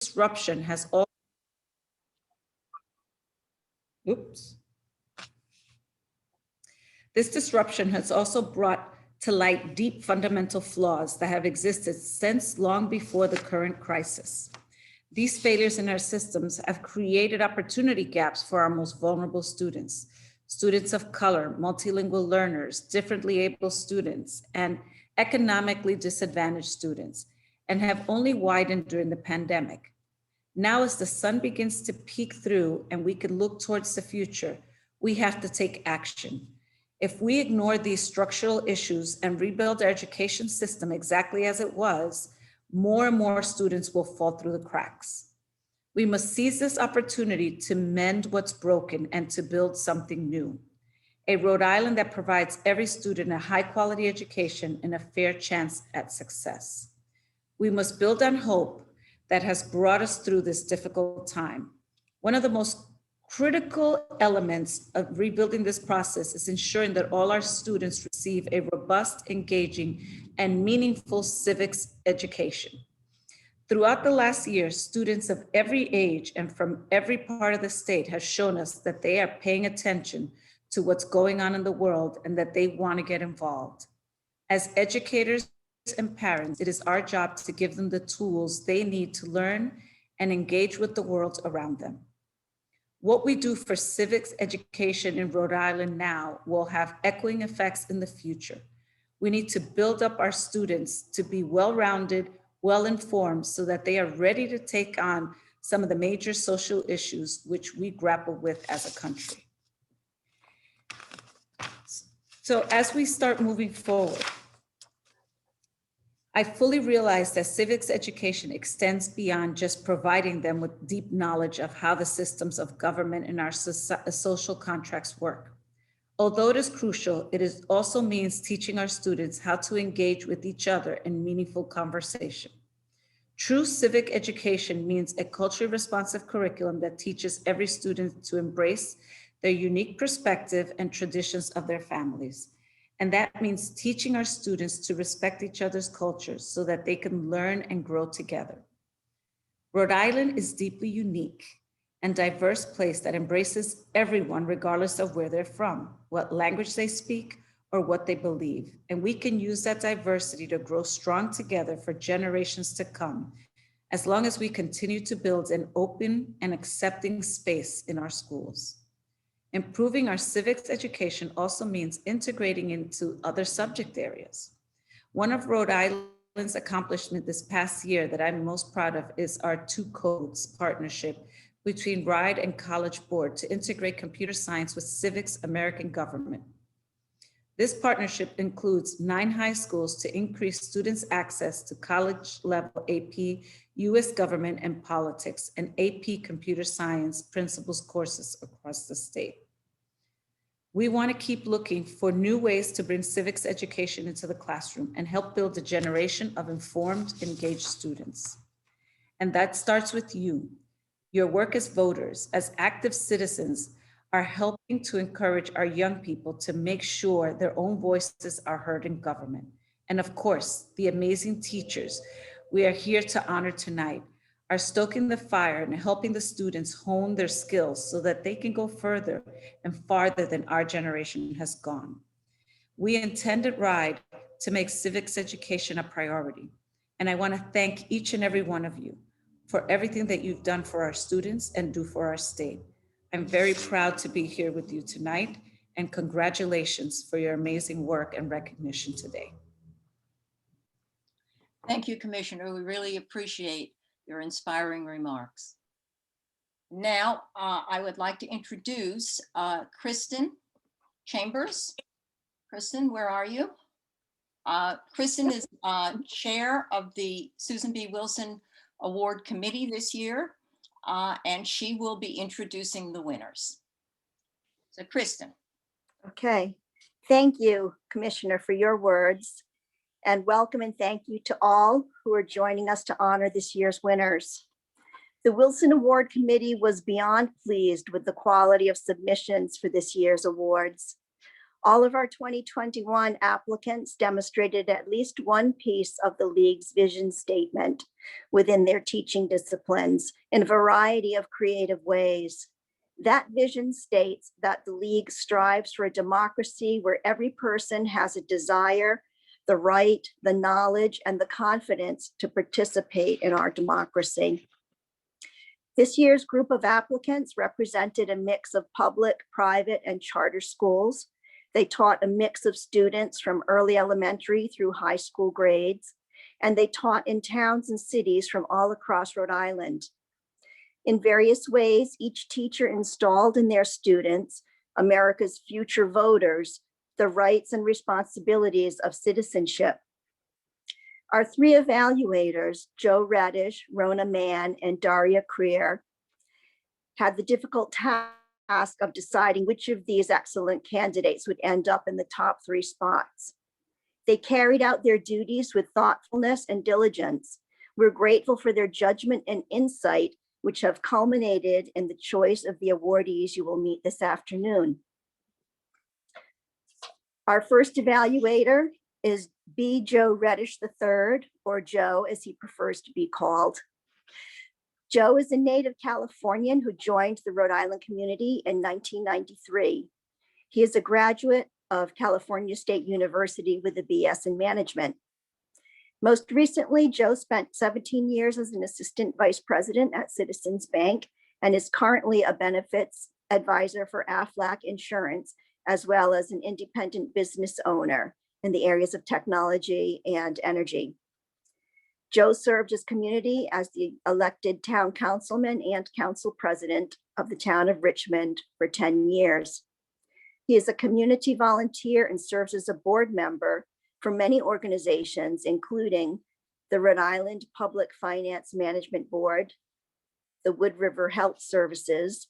disruption has also This disruption has also brought to light deep fundamental flaws that have existed since long before the current crisis. These failures in our systems have created opportunity gaps for our most vulnerable students, students of color, multilingual learners, differently able students, and economically disadvantaged students, and have only widened during the pandemic. Now, as the sun begins to peek through and we can look towards the future, we have to take action. If we ignore these structural issues and rebuild our education system exactly as it was, more and more students will fall through the cracks. We must seize this opportunity to mend what's broken and to build something new. A Rhode Island that provides every student a high quality education and a fair chance at success. We must build on hope that has brought us through this difficult time. One of the most critical elements of rebuilding this process is ensuring that all our students receive a robust, engaging, and meaningful civics education. Throughout the last year, students of every age and from every part of the state have shown us that they are paying attention to what's going on in the world and that they want to get involved. As educators and parents, it is our job to give them the tools they need to learn and engage with the world around them. What we do for civics education in Rhode Island now will have echoing effects in the future. We need to build up our students to be well-rounded, well-informed, so that they are ready to take on some of the major social issues which we grapple with as a country. So as we start moving forward, I fully realize that civics education extends beyond just providing them with deep knowledge of how the systems of government and our social contracts work. Although it is crucial, it also means teaching our students how to engage with each other in meaningful conversation. True civic education means a culturally responsive curriculum that teaches every student to embrace their unique perspective and traditions of their families. And that means teaching our students to respect each other's cultures so that they can learn and grow together. Rhode Island is deeply unique and diverse place that embraces everyone regardless of where they're from, what language they speak, or what they believe. And we can use that diversity to grow strong together for generations to come, as long as we continue to build an open and accepting space in our schools. Improving our civics education also means integrating into other subject areas. One of Rhode Island's accomplishments this past year that I'm most proud of is our Two Codes partnership between RIDE and College Board to integrate computer science with civics American government. This partnership includes 9 high schools to increase students' access to college-level AP, US government and politics, and AP computer science principles courses across the state. We want to keep looking for new ways to bring civics education into the classroom and help build a generation of informed, engaged students. And that starts with you. Your work as voters, as active citizens, are helping to encourage our young people to make sure their own voices are heard in government. And of course, the amazing teachers we are here to honor tonight are stoking the fire and helping the students hone their skills so that they can go further and farther than our generation has gone. We intended RIDE to make civics education a priority. And I want to thank each and every one of you for everything that you've done for our students and do for our state. I'm very proud to be here with you tonight, and congratulations for your amazing work and recognition today. Thank you, Commissioner. We really appreciate your inspiring remarks. Now, I would like to introduce Kristen Chambers. Kristen, where are you? Kristen is chair of the Susan B. Wilson Award Committee this year, and she will be introducing the winners. So Kristen. Okay, thank you, Commissioner, for your words. And welcome and thank you to all who are joining us to honor this year's winners. The Wilson Award Committee was beyond pleased with the quality of submissions for this year's awards. All of our 2021 applicants demonstrated at least one piece of the League's vision statement within their teaching disciplines in a variety of creative ways. That vision states that the League strives for a democracy where every person has a desire, the right, the knowledge, and the confidence to participate in our democracy. This year's group of applicants represented a mix of public, private, and charter schools. They taught a mix of students from early elementary through high school grades, and they taught in towns and cities from all across Rhode Island. In various ways, each teacher installed in their students, America's future voters, the rights and responsibilities of citizenship. Our three evaluators, Joe Reddish, Rona Mann, and Daria Creer, had the difficult task of deciding which of these excellent candidates would end up in the top 3 spots. They carried out their duties with thoughtfulness and diligence. We're grateful for their judgment and insight, which have culminated in the choice of the awardees you will meet this afternoon. Our first evaluator is B. Joe Reddish III, or Joe as he prefers to be called. Joe is a native Californian who joined the Rhode Island community in 1993. He is a graduate of California State University with a BS in management. Most recently, Joe spent 17 years as an assistant vice president at Citizens Bank and is currently a benefits advisor for Aflac Insurance, as well as an independent business owner in the areas of technology and energy. Joe served his community as the elected town councilman and council president of the town of Richmond for 10 years. He is a community volunteer and serves as a board member for many organizations, including the Rhode Island Public Finance Management Board, the Wood River Health Services,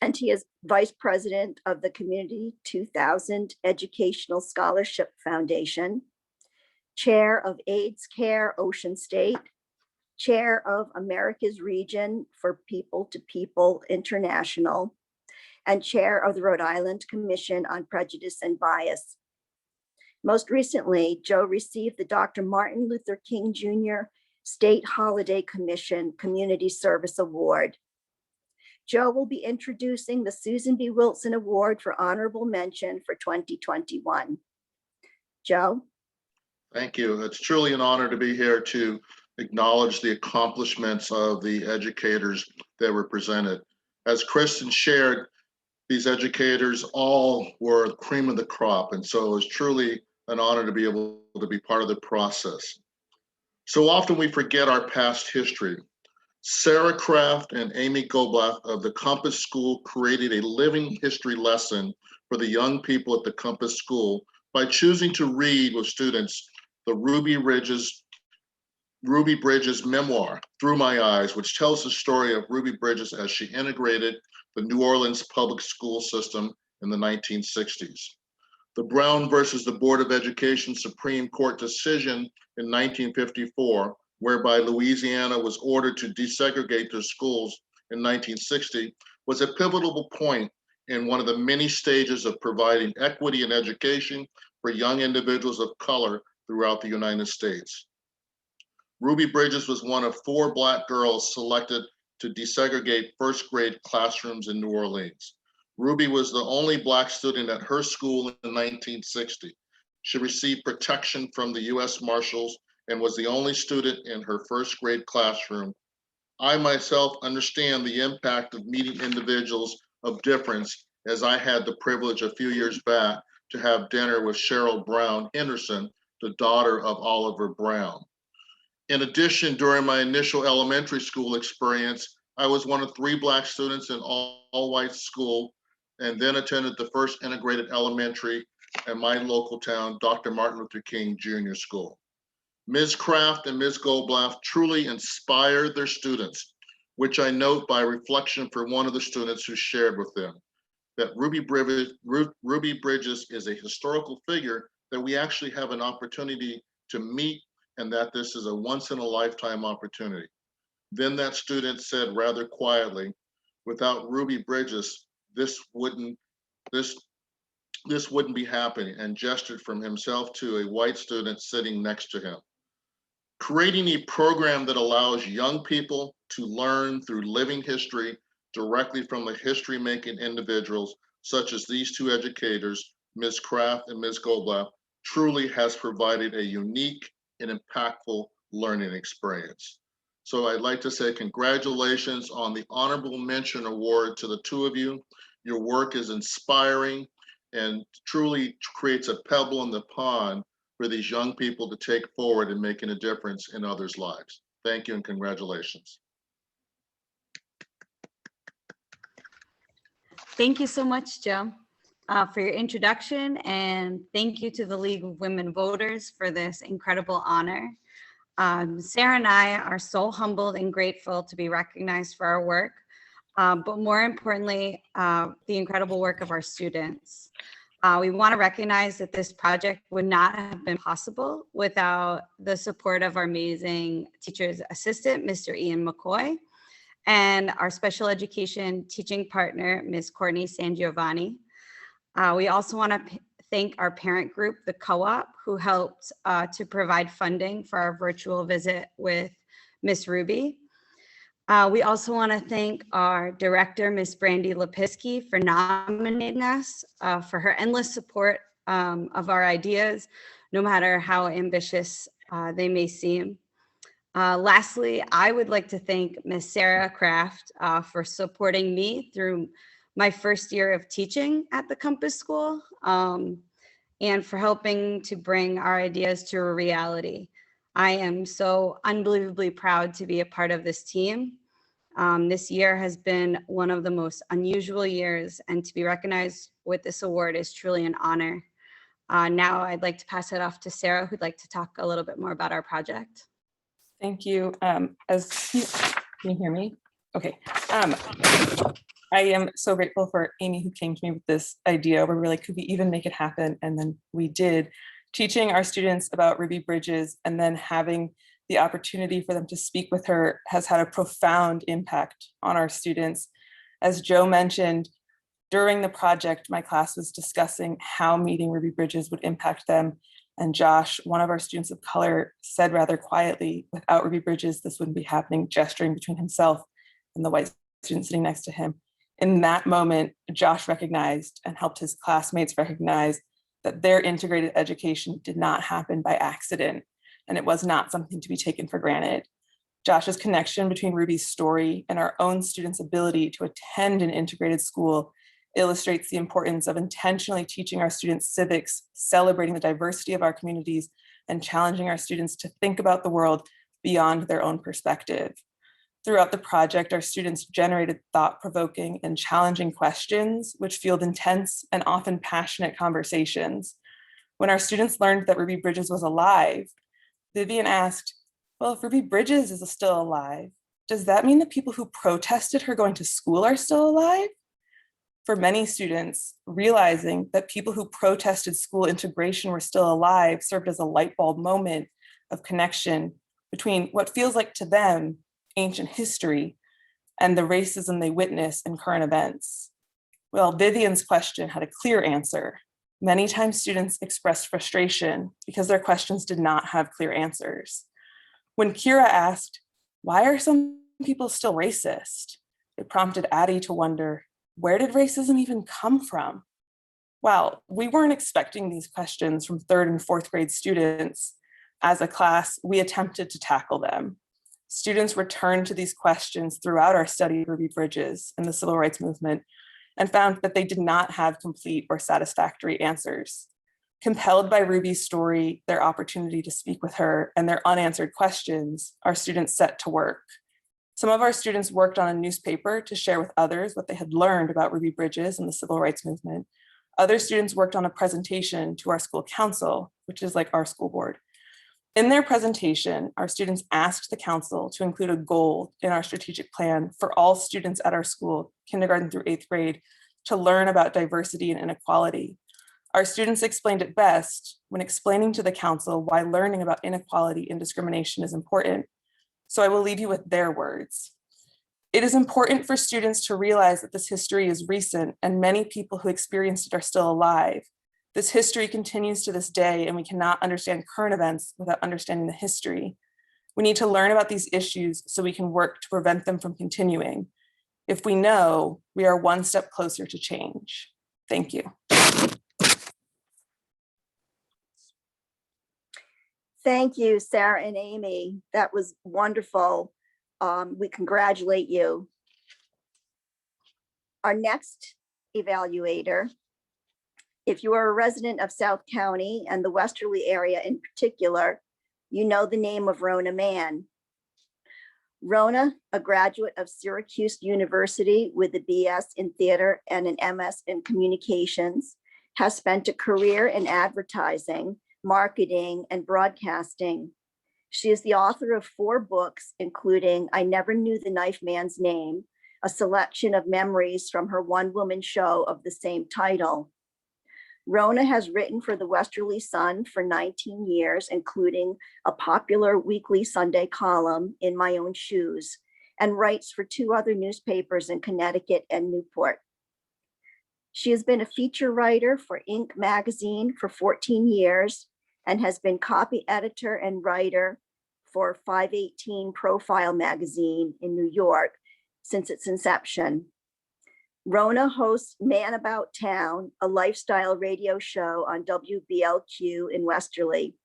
and he is vice president of the Community 2000 Educational Scholarship Foundation, chair of AIDS Care Ocean State, chair of America's Region for People to People International, and chair of the Rhode Island Commission on Prejudice and Bias. Most recently, Joe received the Dr. Martin Luther King Jr. State Holiday Commission Community Service Award. Joe will be introducing the Susan B. Wilson Award for Honorable Mention for 2021. Joe? Thank you. It's truly an honor to be here to acknowledge the accomplishments of the educators that were presented. As Kristen shared, these educators all were the cream of the crop, and so it was truly an honor to be able to be part of the process. So often we forget our past history. Sarah Kraft and Amy Goblath of the Compass School created a living history lesson for the young people at the Compass School by choosing to read with students the Ruby Bridges memoir, Through My Eyes, which tells the story of Ruby Bridges as she integrated the New Orleans public school system in the 1960s. The Brown versus the Board of Education Supreme Court decision in 1954, whereby Louisiana was ordered to desegregate their schools in 1960, was a pivotal point in one of the many stages of providing equity in education for young individuals of color throughout the United States. Ruby Bridges was one of 4 Black girls selected to desegregate first grade classrooms in New Orleans. Ruby was the only Black student at her school in 1960. She received protection from the U.S. Marshals and was the only student in her first grade classroom. I myself understand the impact of meeting individuals of difference, as I had the privilege a few years back to have dinner with Cheryl Brown Henderson, the daughter of Oliver Brown. In addition, during my initial elementary school experience, I was one of 3 Black students in all-white school, and then attended the first integrated elementary in my local town, Dr. Martin Luther King Jr. School. Ms. Kraft and Ms. Goblath truly inspired their students, which I note by reflection for one of the students who shared with them, that Ruby Bridges is a historical figure that we actually have an opportunity to meet, and that this is a once-in-a-lifetime opportunity. Then that student said rather quietly, without Ruby Bridges, this this wouldn't be happening, and gestured from himself to a white student sitting next to him. Creating a program that allows young people to learn through living history directly from the history-making individuals, such as these two educators, Ms. Kraft and Ms. Goldblatt, truly has provided a unique and impactful learning experience. So I'd like to say congratulations on the honorable mention award to the two of you. Your work is inspiring and truly creates a pebble in the pond for these young people to take forward in making a difference in others' lives. Thank you and congratulations. Thank you so much, Joe, for your introduction, and thank you to the League of Women Voters for this incredible honor. Sarah and I are so humbled and grateful to be recognized for our work, but more importantly, the incredible work of our students. We want to recognize that this project would not have been possible without the support of our amazing teacher's assistant, Mr. Ian McCoy, and our special education teaching partner, Ms. Courtney Sangiovanni. We also want to thank our parent group, the co-op, who helped to provide funding for our virtual visit with Ms. Ruby. We also want to thank our director, Ms. Brandy Lepiski, for nominating us, for her endless support of our ideas, no matter how ambitious they may seem. Lastly, I would like to thank Ms. Sarah Kraft for supporting me through my first year of teaching at the Compass School, and for helping to bring our ideas to a reality. I am so unbelievably proud to be a part of this team. This year has been one of the most unusual years, and to be recognized with this award is truly an honor. Now I'd like to pass it off to Sarah, who'd like to talk a little bit more about our project. Thank you. Can you hear me? Okay. I am so grateful for Amy, who came to me with this idea where we're like, could we even make it happen? And then we did. Teaching our students about Ruby Bridges and then having the opportunity for them to speak with her has had a profound impact on our students. As Joe mentioned, during the project, my class was discussing how meeting Ruby Bridges would impact them. And Josh, one of our students of color, said rather quietly, without Ruby Bridges, this wouldn't be happening, gesturing between himself and the white student sitting next to him. In that moment, Josh recognized and helped his classmates recognize that their integrated education did not happen by accident, and it was not something to be taken for granted. Josh's connection between Ruby's story and our own students' ability to attend an integrated school illustrates the importance of intentionally teaching our students civics, celebrating the diversity of our communities, and challenging our students to think about the world beyond their own perspective. Throughout the project, our students generated thought-provoking and challenging questions, which fueled intense and often passionate conversations. When our students learned that Ruby Bridges was alive, Vivian asked, well, if Ruby Bridges is still alive, does that mean that people who protested her going to school are still alive? For many students, realizing that people who protested school integration were still alive served as a light bulb moment of connection between what feels like to them ancient history and the racism they witness in current events. Well, Vivian's question had a clear answer. Many times students expressed frustration because their questions did not have clear answers. When Kira asked, why are some people still racist? It prompted Addie to wonder, where did racism even come from? Well, we weren't expecting these questions from 3rd and 4th grade students. As a class, we attempted to tackle them. Students returned to these questions throughout our study of Ruby Bridges and the civil rights movement and found that they did not have complete or satisfactory answers. Compelled by Ruby's story, their opportunity to speak with her, and their unanswered questions, our students set to work. Some of our students worked on a newspaper to share with others what they had learned about Ruby Bridges and the civil rights movement. Other students worked on a presentation to our school council, which is like our school board. In their presentation, our students asked the council to include a goal in our strategic plan for all students at our school, kindergarten through 8th grade, to learn about diversity and inequality. Our students explained it best when explaining to the council why learning about inequality and discrimination is important. So I will leave you with their words. It is important for students to realize that this history is recent and many people who experienced it are still alive. This history continues to this day, and we cannot understand current events without understanding the history. We need to learn about these issues so we can work to prevent them from continuing. If we know, we are one step closer to change. Thank you. Thank you, Sarah and Amy. That was wonderful. We congratulate you. Our next evaluator, if you are a resident of South County and the Westerly area in particular, you know the name of Rona Mann. Rona, a graduate of Syracuse University with a BS in theater and an MS in communications, has spent a career in advertising, marketing, and broadcasting. She is the author of 4 books, including I Never Knew the Knife Man's Name, a selection of memories from her one-woman show of the same title. Rona has written for the Westerly Sun for 19 years, including a popular weekly Sunday column, In My Own Shoes, and writes for 2 other newspapers in Connecticut and Newport. She has been a feature writer for Inc. magazine for 14 years and has been copy editor and writer for 518 Profile magazine in New York since its inception. Rona hosts Man About Town, a lifestyle radio show on WBLQ in Westerly.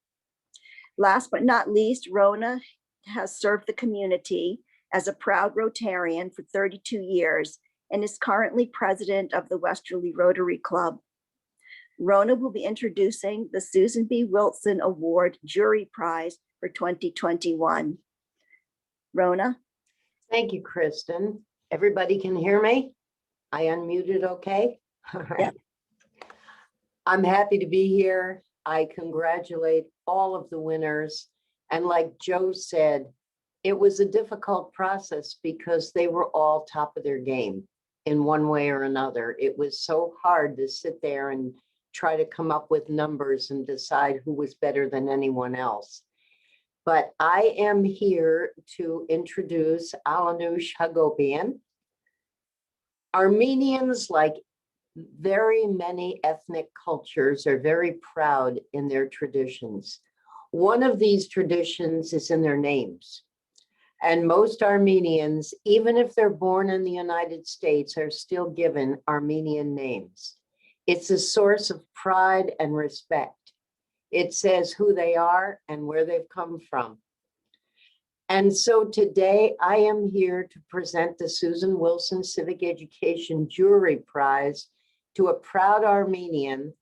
Last but not least, Rona has served the community as a proud Rotarian for 32 years and is currently president of the Westerly Rotary Club. Rona will be introducing the Susan B. Wilson Award Jury Prize for 2021. Rona? Thank you, Kristen. Everybody can hear me? I unmuted okay? All right. Yeah. I'm happy to be here. I congratulate all of the winners. And like Joe said, it was a difficult process because they were all top of their game in one way or another. It was so hard to sit there and try to come up with numbers and decide who was better than anyone else. But I am here to introduce Alanush Hagopian. Armenians, like very many ethnic cultures, are very proud in their traditions. One of these traditions is in their names. And most Armenians, even if they're born in the United States, are still given Armenian names. It's a source of pride and respect. It says who they are and where they've come from. And so today I am here to present the Susan Wilson Civic Education Jury Prize to a proud Armenian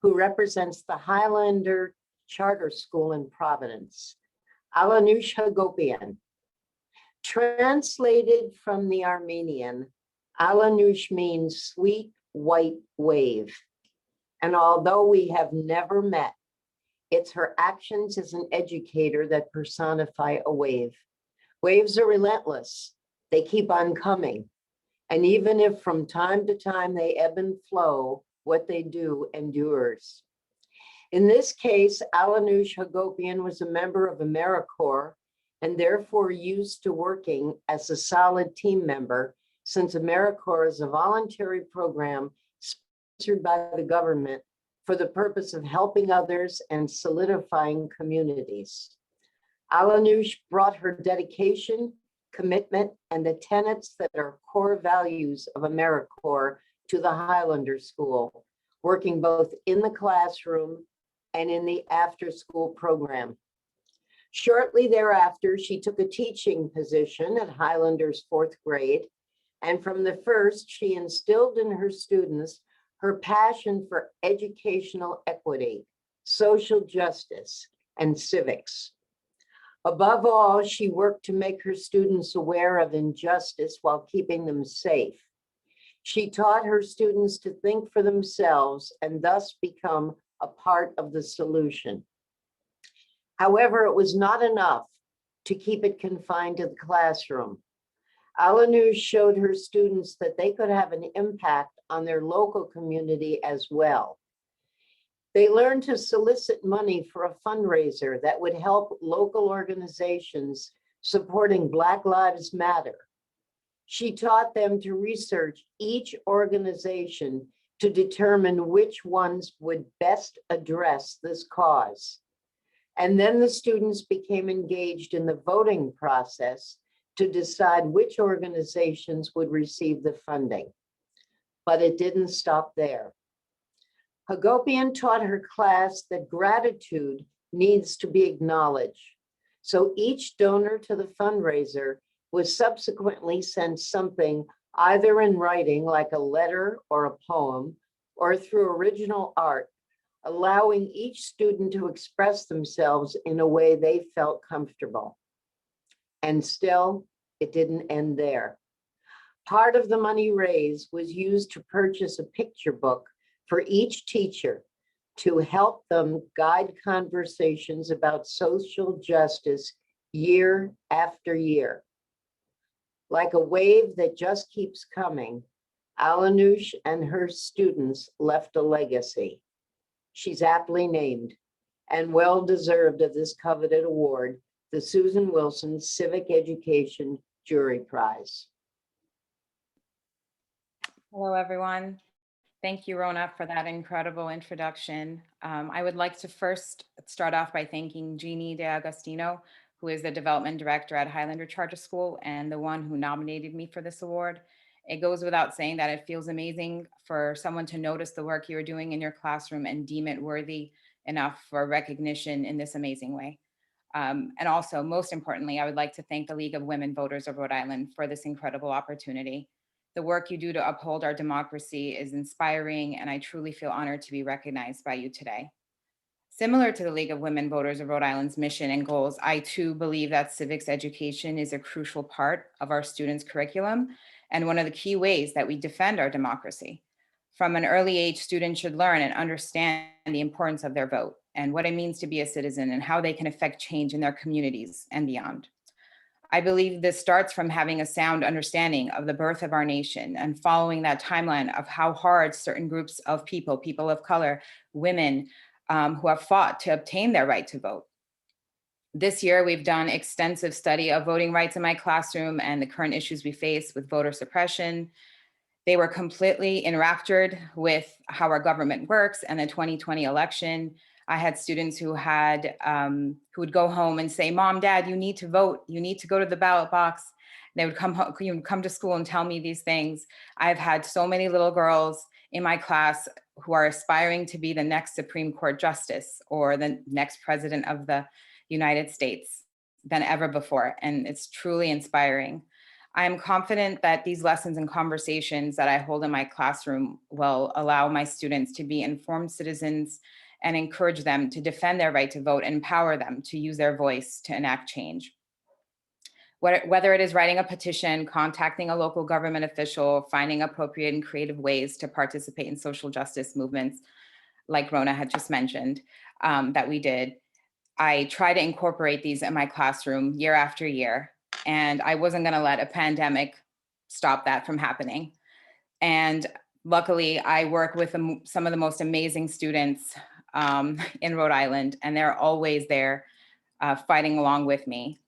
who represents the Highlander Charter School in Providence, Alanush Hagopian. Translated from the Armenian, Alanush means sweet white wave. And although we have never met, it's her actions as an educator that personify a wave. Waves are relentless. They keep on coming. And even if from time to time they ebb and flow, what they do endures. In this case, Alanush Hagopian was a member of AmeriCorps and therefore used to working as a solid team member, since AmeriCorps is a voluntary program sponsored by the government for the purpose of helping others and solidifying communities. Alanush brought her dedication, commitment, and the tenets that are core values of AmeriCorps to the Highlander School, working both in the classroom and in the after-school program. Shortly thereafter, she took a teaching position at Highlander's 4th grade, and from the first, she instilled in her students her passion for educational equity, social justice, and civics. Above all, she worked to make her students aware of injustice while keeping them safe. She taught her students to think for themselves and thus become a part of the solution. However, it was not enough to keep it confined to the classroom. Alanush showed her students that they could have an impact on their local community as well. They learned to solicit money for a fundraiser that would help local organizations supporting Black Lives Matter. She taught them to research each organization to determine which ones would best address this cause. And then the students became engaged in the voting process to decide which organizations would receive the funding. But it didn't stop there. Hagopian taught her class that gratitude needs to be acknowledged. So each donor to the fundraiser was subsequently sent something either in writing, like a letter or a poem, or through original art, allowing each student to express themselves in a way they felt comfortable. And still, it didn't end there. Part of the money raised was used to purchase a picture book for each teacher to help them guide conversations about social justice year after year. Like a wave that just keeps coming, Alanush and her students left a legacy. She's aptly named and well-deserved of this coveted award, the Susan Wilson Civic Education Jury Prize. Hello, everyone. Thank you, Rona, for that incredible introduction. I would like to first start off by thanking Jeannie DeAgostino, who is the development director at Highlander Charter School and the one who nominated me for this award. It goes without saying that it feels amazing for someone to notice the work you're doing in your classroom and deem it worthy enough for recognition in this amazing way. And also, most importantly, I would like to thank the League of Women Voters of Rhode Island for this incredible opportunity. The work you do to uphold our democracy is inspiring, and I truly feel honored to be recognized by you today. Similar to the League of Women Voters of Rhode Island's mission and goals, I too believe that civics education is a crucial part of our students' curriculum and one of the key ways that we defend our democracy. From an early age, students should learn and understand the importance of their vote and what it means to be a citizen and how they can affect change in their communities and beyond. I believe this starts from having a sound understanding of the birth of our nation and following that timeline of how hard certain groups of people, people of color, women, who have fought to obtain their right to vote. This year, we've done extensive study of voting rights in my classroom and the current issues we face with voter suppression. They were completely enraptured with how our government works and the 2020 election. I had students who would go home and say, "Mom, Dad, you need to vote. You need to go to the ballot box." They would come to school and tell me these things. I've had so many little girls in my class who are aspiring to be the next Supreme Court justice or the next president of the United States than ever before. And it's truly inspiring. I am confident that these lessons and conversations that I hold in my classroom will allow my students to be informed citizens and encourage them to defend their right to vote and empower them to use their voice to enact change. Whether it is writing a petition, contacting a local government official, finding appropriate and creative ways to participate in social justice movements, like Rona had just mentioned, that we did, I try to incorporate these in my classroom year after year. And I wasn't gonna let a pandemic stop that from happening. And luckily, I work with some of the most amazing students in Rhode Island, and they're always there fighting along with me.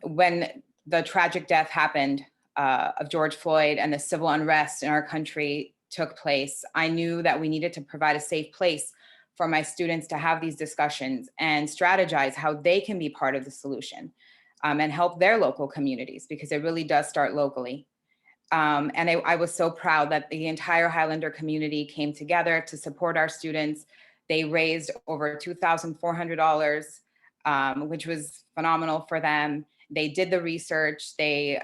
When the tragic death happened of George Floyd and the civil unrest in our country took place, I knew that we needed to provide a safe place for my students to have these discussions and strategize how they can be part of the solution and help their local communities, because it really does start locally. And I was so proud that the entire Highlander community came together to support our students. They raised over $2,400, which was phenomenal for them. They did the research, they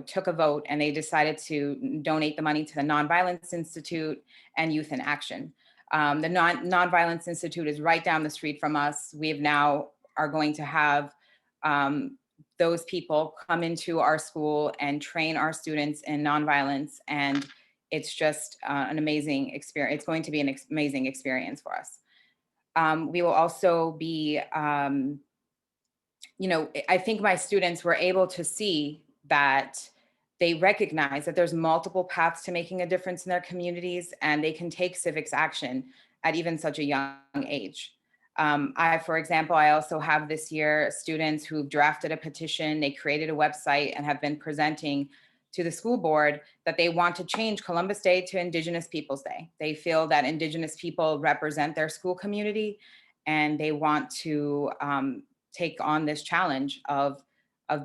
took a vote, and they decided to donate the money to the Nonviolence Institute and Youth in Action. The Nonviolence Institute is right down the street from us. We now are going to have those people come into our school and train our students in nonviolence. And it's just an amazing experience. It's going to be an amazing experience for us. We will also be, I think my students were able to see that they recognize that there's multiple paths to making a difference in their communities, and they can take civics action at even such a young age. For example, I also have this year students who've drafted a petition, they created a website and have been presenting to the school board that they want to change Columbus Day to Indigenous Peoples Day. They feel that Indigenous people represent their school community and they want to take on this challenge of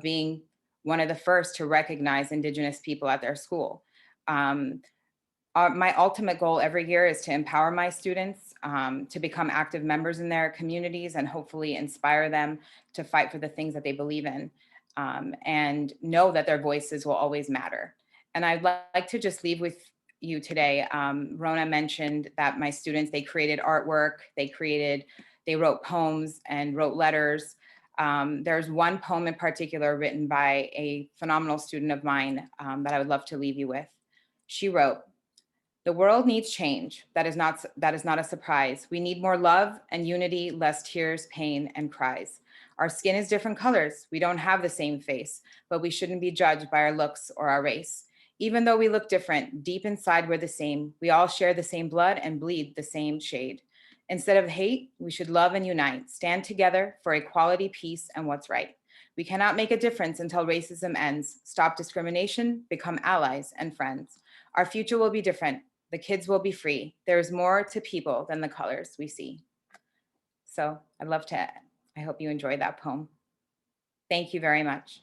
being one of the first to recognize Indigenous people at their school. My ultimate goal every year is to empower my students to become active members in their communities and hopefully inspire them to fight for the things that they believe in and know that their voices will always matter. And I'd like to just leave with you today. Rona mentioned that my students, they created artwork, they wrote poems and wrote letters. There's one poem in particular written by a phenomenal student of mine that I would love to leave you with. She wrote, "The world needs change. That is not a surprise. We need more love and unity, less tears, pain, and cries. Our skin is different colors. We don't have the same face, but we shouldn't be judged by our looks or our race. Even though we look different, deep inside we're the same. We all share the same blood and bleed the same shade. Instead of hate, we should love and unite, stand together for equality, peace, and what's right. We cannot make a difference until racism ends. Stop discrimination, become allies and friends. Our future will be different. The kids will be free. There is more to people than the colors we see." So I hope you enjoyed that poem. Thank you very much.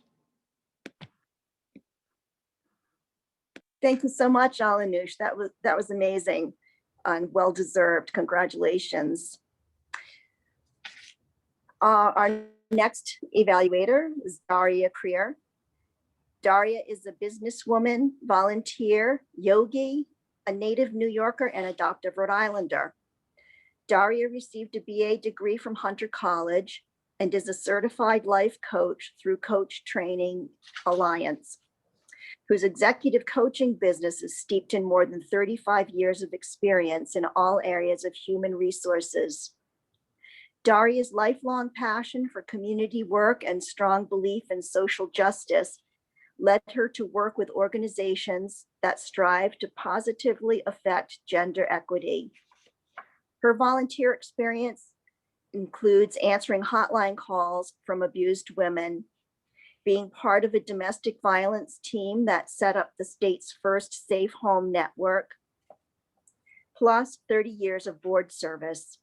Thank you so much, Alanush. That was amazing and well-deserved. Congratulations. Our next evaluator is Daria Creer. Daria is a businesswoman, volunteer, yogi, a native New Yorker, and adoptive Rhode Islander. Daria received a BA degree from Hunter College and is a certified life coach through Coach Training Alliance, whose executive coaching business is steeped in more than 35 years of experience in all areas of human resources. Daria's lifelong passion for community work and strong belief in social justice led her to work with organizations that strive to positively affect gender equity. Her volunteer experience includes answering hotline calls from abused women, being part of a domestic violence team that set up the state's first safe home network, plus 30 years of board service.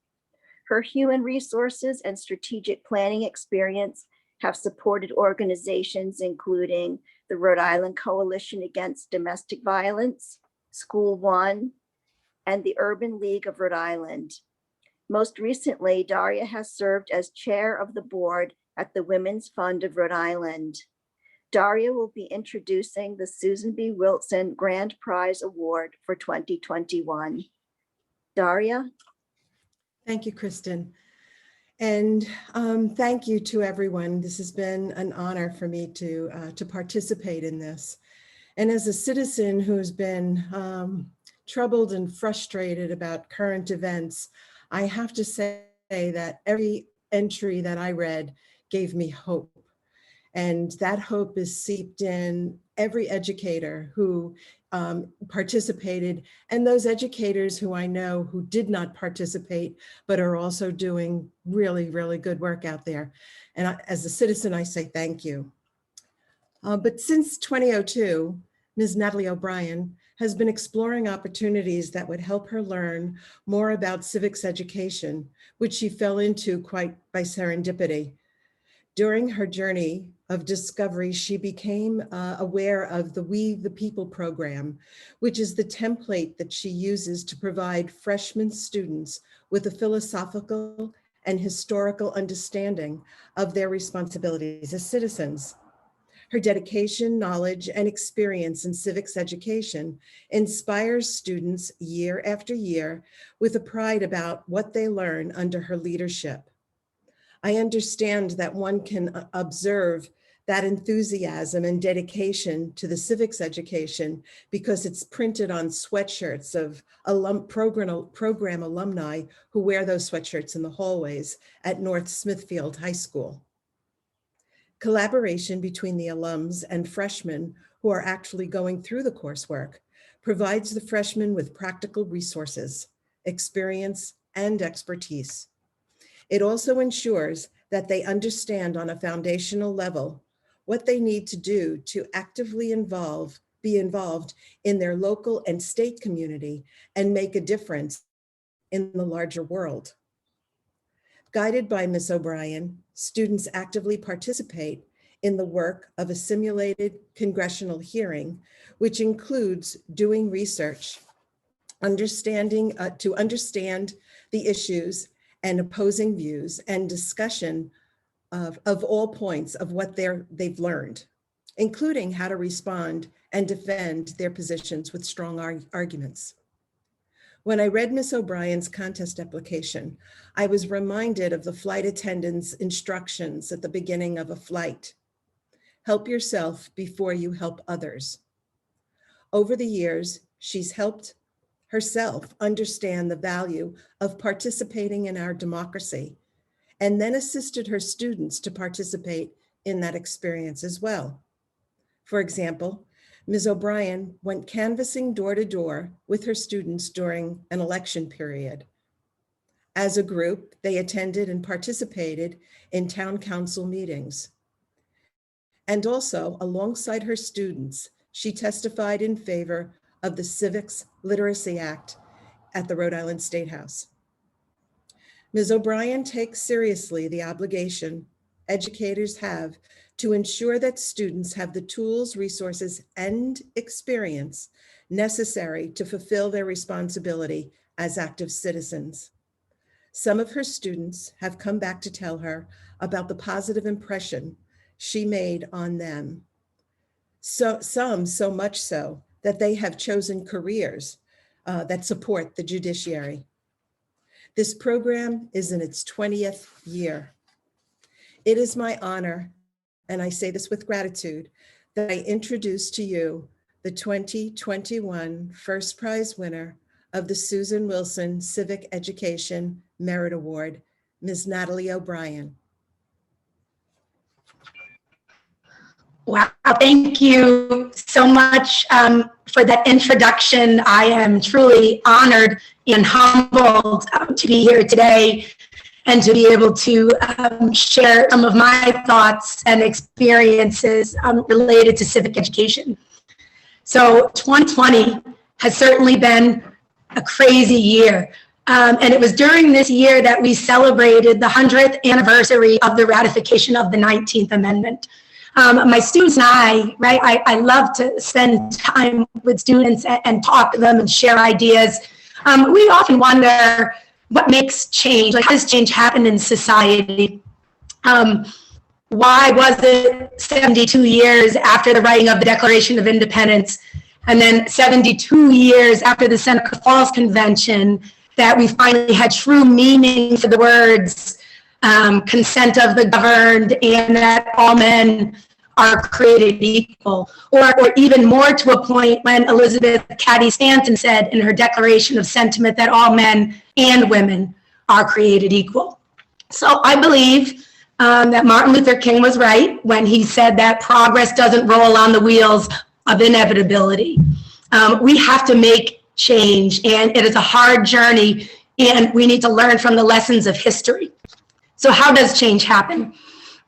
Her human resources and strategic planning experience have supported organizations including the Rhode Island Coalition Against Domestic Violence, School One, and the Urban League of Rhode Island. Most recently, Daria has served as chair of the board at the Women's Fund of Rhode Island. Daria will be introducing the Susan B. Wilson Grand Prize Award for 2021. Daria? Thank you, Kristen. And thank you to everyone. This has been an honor for me to participate in this. And as a citizen who's been troubled and frustrated about current events, I have to say that every entry that I read gave me hope. And that hope is seeped in every educator who participated, and those educators who I know who did not participate, but are also doing really, really good work out there. And as a citizen, I say thank you. But since 2002, Ms. Natalie O'Brien has been exploring opportunities that would help her learn more about civics education, which she fell into quite by serendipity. During her journey of discovery, she became aware of the We the People program, which is the template that she uses to provide freshman students with a philosophical and historical understanding of their responsibilities as citizens. Her dedication, knowledge, and experience in civics education inspires students year after year with a pride about what they learn under her leadership. I understand that one can observe that enthusiasm and dedication to the civics education because it's printed on sweatshirts of program alumni who wear those sweatshirts in the hallways at North Smithfield High School. Collaboration between the alums and freshmen who are actually going through the coursework provides the freshmen with practical resources, experience, and expertise. It also ensures that they understand on a foundational level what they need to do to actively be involved in their local and state community and make a difference in the larger world. Guided by Ms. O'Brien, students actively participate in the work of a simulated congressional hearing, which includes doing research, to understand the issues and opposing views and discussion of all points of what they've learned, including how to respond and defend their positions with strong arguments. When I read Ms. O'Brien's contest application, I was reminded of the flight attendant's instructions at the beginning of a flight. Help yourself before you help others. Over the years, she's helped herself understand the value of participating in our democracy, and then assisted her students to participate in that experience as well. For example, Ms. O'Brien went canvassing door to door with her students during an election period. As a group, they attended and participated in town council meetings. And also, alongside her students, she testified in favor of the Civics Literacy Act at the Rhode Island State House. Ms. O'Brien takes seriously the obligation educators have to ensure that students have the tools, resources, and experience necessary to fulfill their responsibility as active citizens. Some of her students have come back to tell her about the positive impression she made on them. Some so much so that they have chosen careers that support the judiciary. This program is in its 20th year. It is my honor, and I say this with gratitude, that I introduce to you the 2021 first prize winner of the Susan Wilson Civic Education Merit Award, Ms. Natalie O'Brien. Wow, thank you so much for that introduction. I am truly honored and humbled to be here today and to be able to share some of my thoughts and experiences related to civic education. So 2020 has certainly been a crazy year. And it was during this year that we celebrated the 100th anniversary of the ratification of the 19th Amendment. My students and I love to spend time with students and talk to them and share ideas. We often wonder what makes change, like how does change happen in society? Why was it 72 years after the writing of the Declaration of Independence and then 72 years after the Seneca Falls Convention that we finally had true meaning for the words consent of the governed and that all men are created equal, or even more to a point when Elizabeth Cady Stanton said in her Declaration of Sentiment that all men and women are created equal. So I believe that Martin Luther King was right when he said that progress doesn't roll on the wheels of inevitability. We have to make change, and it is a hard journey, and we need to learn from the lessons of history. So how does change happen?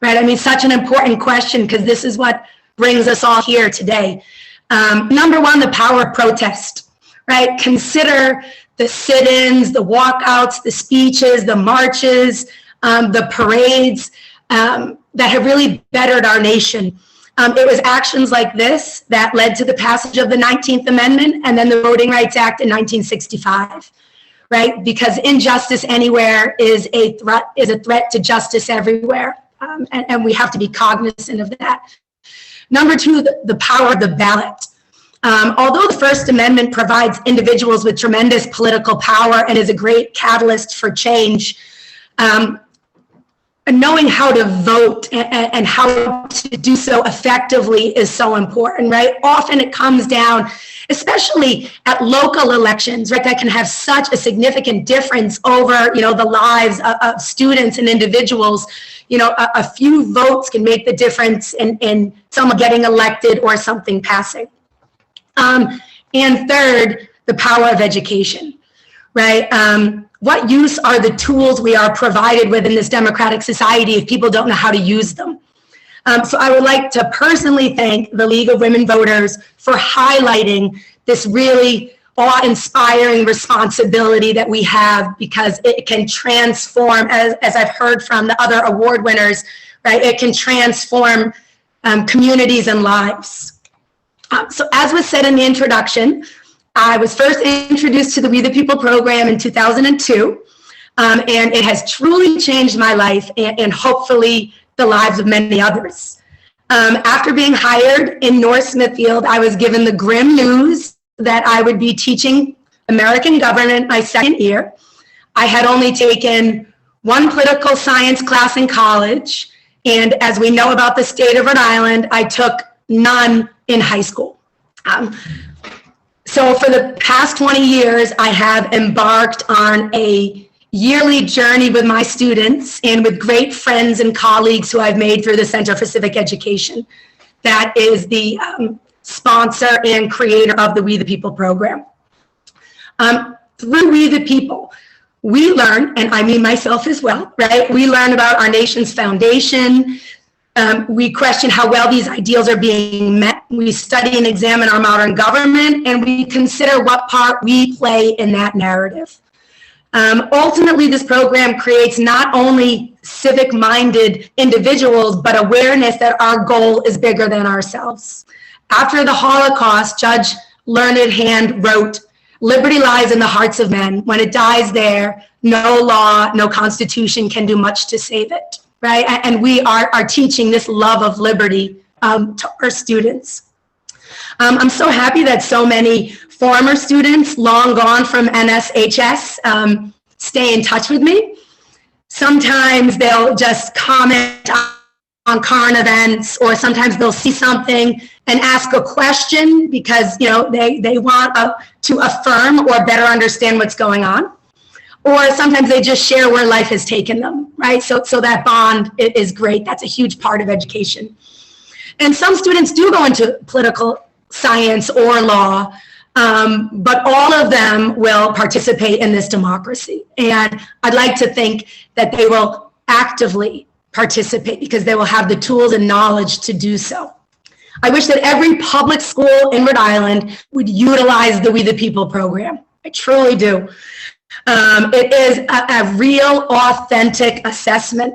Right, I mean, such an important question because this is what brings us all here today. Number one, the power of protest, right? Consider the sit-ins, the walkouts, the speeches, the marches, the parades that have really bettered our nation. It was actions like this that led to the passage of the 19th Amendment and then the Voting Rights Act in 1965, right? Because injustice anywhere is a threat to justice everywhere. And we have to be cognizant of that. Number two, the power of the ballot. Although the First Amendment provides individuals with tremendous political power and is a great catalyst for change, knowing how to vote and how to do so effectively is so important, right? Often it comes down, especially at local elections, right, that can have such a significant difference over, the lives of students and individuals. A few votes can make the difference in someone getting elected or something passing. And third, the power of education, right? what use are the tools we are provided with in this democratic society if people don't know how to use them? So I would like to personally thank the League of Women Voters for highlighting this really awe-inspiring responsibility that we have, because it can transform, as I've heard from the other award winners, right? It can transform communities and lives. So as was said in the introduction, I was first introduced to the We the People program in 2002, and it has truly changed my life and hopefully the lives of many others. After being hired in North Smithfield, I was given the grim news that I would be teaching American government my second year. I had only taken one political science class in college, and as we know about the state of Rhode Island, I took none in high school. So for the past 20 years, I have embarked on a yearly journey with my students and with great friends and colleagues who I've made through the Center for Civic Education. That is the sponsor and creator of the We the People program. Through We the People, we learn, and I mean myself as well, right? We learn about our nation's foundation. We question how well these ideals are being met. We study and examine our modern government, and we consider what part we play in that narrative. Ultimately, this program creates not only civic-minded individuals, but awareness that our goal is bigger than ourselves. After the Holocaust, Judge Learned Hand wrote, "Liberty lies in the hearts of men. When it dies there, no law, no constitution can do much to save it," right? And we are teaching this love of liberty to our students. I'm so happy that so many former students, long gone from NSHS, stay in touch with me. Sometimes they'll just comment on current events, or sometimes they'll see something and ask a question because, you know, they want to affirm or better understand what's going on. Or sometimes they just share where life has taken them, right? So that bond is great. That's a huge part of education. And some students do go into political science or law, but all of them will participate in this democracy. And I'd like to think that they will actively participate because they will have the tools and knowledge to do so. I wish that every public school in Rhode Island would utilize the We the People program. I truly do. It is a real, authentic assessment.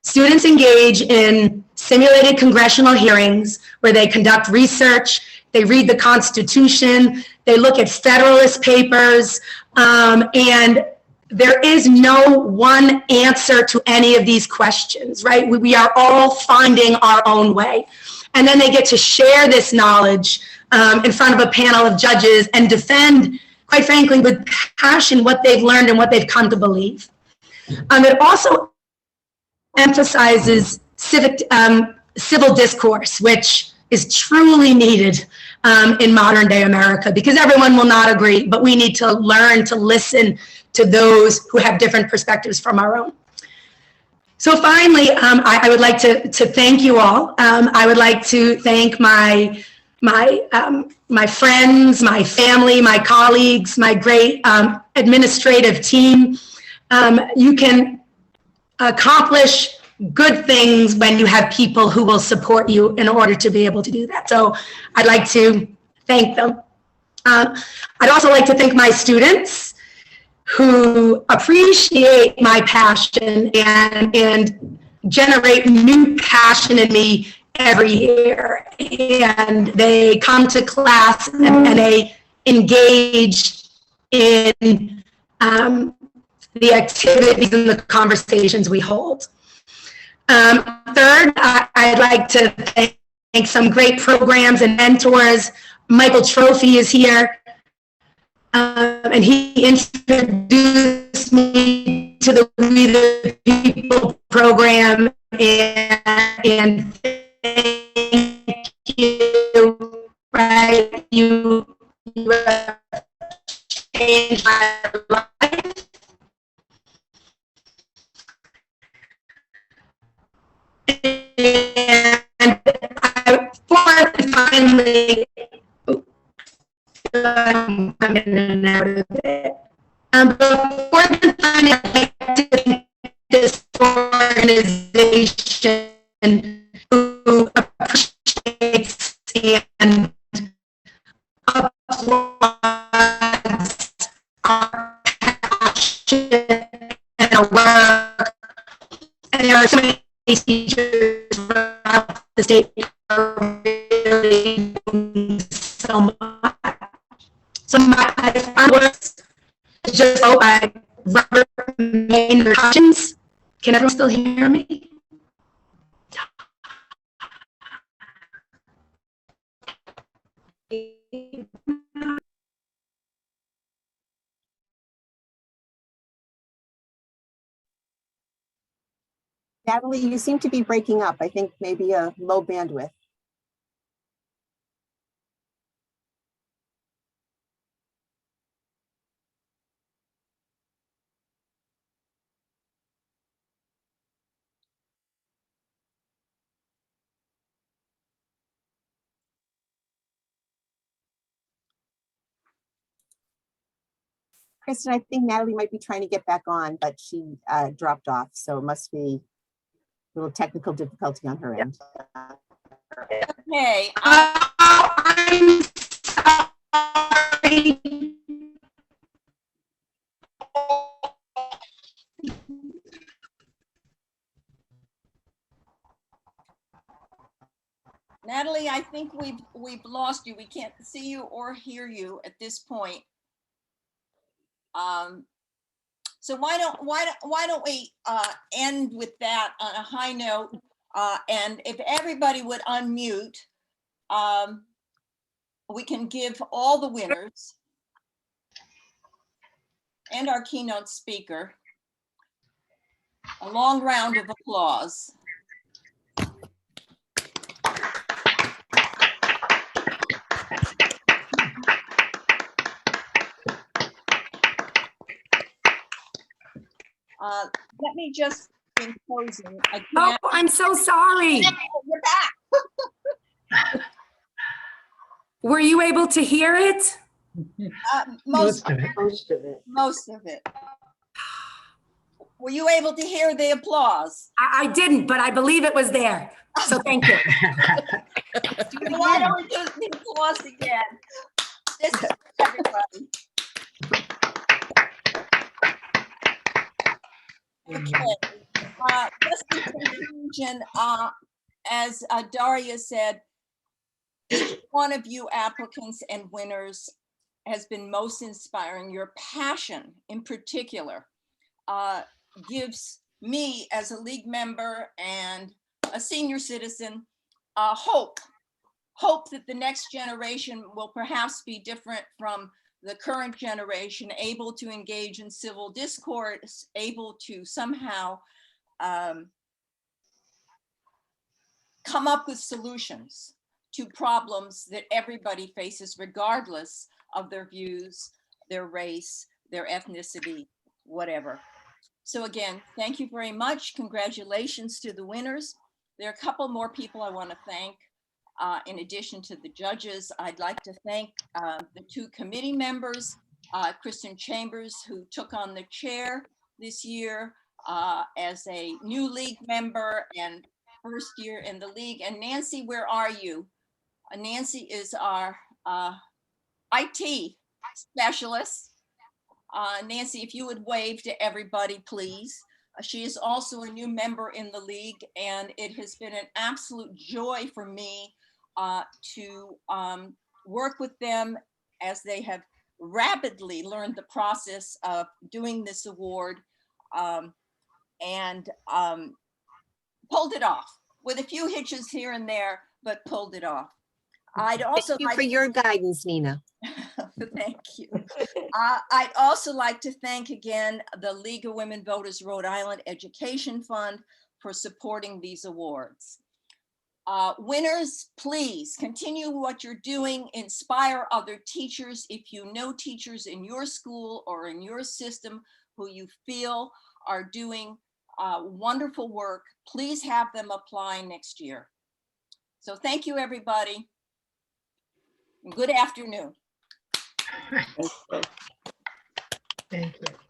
Students engage in simulated congressional hearings where they conduct research, they read the Constitution, they look at Federalist Papers, and there is no one answer to any of these questions, right? We are all finding our own way. And then they get to share this knowledge in front of a panel of judges and defend, quite frankly, with passion, what they've learned and what they've come to believe. It also emphasizes civil discourse, which is truly needed in modern day America, because everyone will not agree, but we need to learn to listen to those who have different perspectives from our own. So finally, I would like to thank you all. I would like to thank my friends, my family, my colleagues, my great administrative team. You can accomplish good things when you have people who will support you in order to be able to do that. So I'd like to thank them. I'd also like to thank my students who appreciate my passion and generate new passion in me every year. And they come to class and they engage in the activities and the conversations we hold. Third, I'd like to thank some great programs and mentors. Michael Trophy is here, and he introduced me to the We the People program, and thank you, right? You have changed my life. And fourth and finally, I'm in and out of it. Before the time, I'd like to thank this organization who appreciates and applauds our passion and our work. And there are so many teachers throughout the state who are really doing so much. So my words just hope I remain their options. Can everyone still hear me? Natalie, you seem to be breaking up. I think maybe a low bandwidth. Kristen, I think Natalie might be trying to get back on, but she dropped off. So it must be a little technical difficulty on her end. Okay, I'm sorry. Natalie, I think we've lost you. We can't see you or hear you at this point. So why don't we end with that on a high note? And if everybody would unmute, we can give all the winners and our keynote speaker a long round of applause. Let me just, in closing, Oh, I'm so sorry. You're back. Were you able to hear it? Most Most of it. Most of it. Were you able to hear the applause? I didn't, but I believe it was there. So thank you. Why don't we do the applause again? This is for everybody. Okay. Just in conclusion, as Daria said, each one of you applicants and winners has been most inspiring. Your passion in particular gives me as a league member and a senior citizen hope that the next generation will perhaps be different from the current generation, able to engage in civil discourse, able to somehow come up with solutions to problems that everybody faces regardless of their views, their race, their ethnicity, whatever. So again, thank you very much. Congratulations to the winners. There are a couple more people I want to thank. In addition to the judges, I'd like to thank the two committee members, Kristen Chambers, who took on the chair this year as a new league member and first year in the league. And Nancy, where are you? Nancy is our IT specialist. Nancy, if you would wave to everybody, please. She is also a new member in the league, and it has been an absolute joy for me to work with them as they have rapidly learned the process of doing this award and pulled it off with a few hitches here and there, but pulled it off. I'd also Thank you like for your guidance, Nina. Thank you. I'd also like to thank again the League of Women Voters Rhode Island Education Fund for supporting these awards. Winners, please continue what you're doing, inspire other teachers. If you know teachers in your school or in your system who you feel are doing wonderful work, please have them apply next year. So thank you, everybody. Good afternoon. Thank you.